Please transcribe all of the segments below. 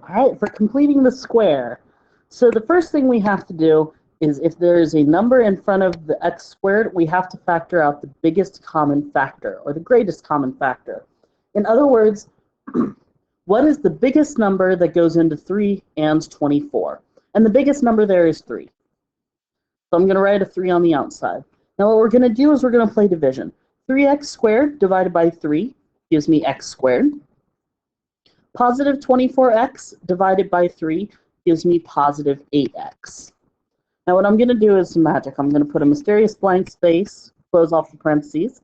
All right, for completing the square, so the first thing we have to do is if there is a number in front of the x squared, we have to factor out the biggest common factor, or the greatest common factor. In other words, what is the biggest number that goes into 3 and 24? And the biggest number there is 3. So I'm going to write a 3 on the outside. Now what we're going to do is we're going to play division. 3x squared divided by 3 gives me x squared. Positive 24x divided by 3 gives me positive 8x. Now what I'm going to do is some magic. I'm going to put a mysterious blank space, close off the parentheses,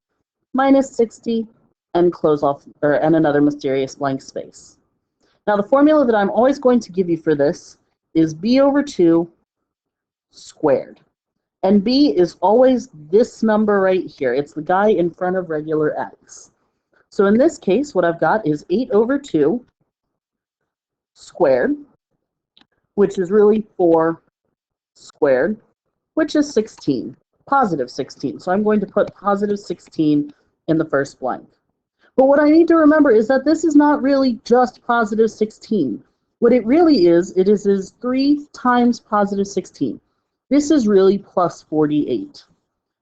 minus 60, and close off, and another mysterious blank space. Now the formula that I'm always going to give you for this is b over 2 squared. And b is always this number right here. It's the guy in front of regular x. So in this case, what I've got is 8 over 2 squared, which is really 4 squared, which is 16, positive 16. So I'm going to put positive 16 in the first blank. But what I need to remember is that this is not really just positive 16. What it really is 3 times positive 16. This is really plus 48.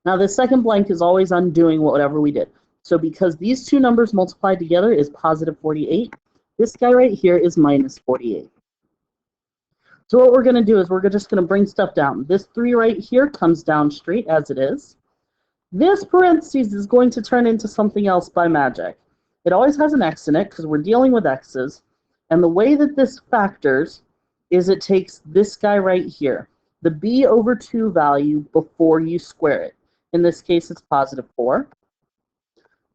Now the second blank is always undoing whatever we did. So because these two numbers multiplied together is positive 48, this guy right here is minus 48. So what we're going to do is we're just going to bring stuff down. This 3 right here comes down straight as it is. This parentheses is going to turn into something else by magic. It always has an x in it because we're dealing with x's. And the way that this factors is it takes this guy right here, the b over 2 value before you square it. In this case, it's positive 4.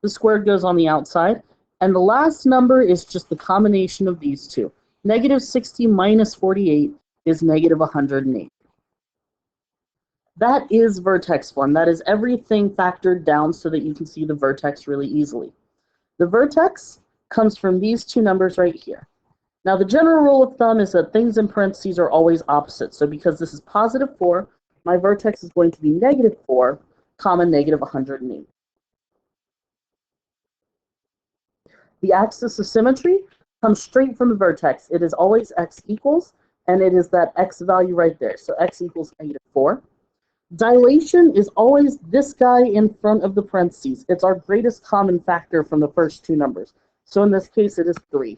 The squared goes on the outside. And the last number is just the combination of these two. Negative 60 minus 48 is negative 108. That is vertex form. That is everything factored down so that you can see the vertex really easily. The vertex comes from these two numbers right here. Now the general rule of thumb is that things in parentheses are always opposite. So because this is positive 4, my vertex is going to be negative 4, comma negative 108. The axis of symmetry comes straight from the vertex. It is always x equals, and it is that x value right there. So x equals negative 4. Dilation is always this guy in front of the parentheses. It's our greatest common factor from the first two numbers. So in this case, it is 3.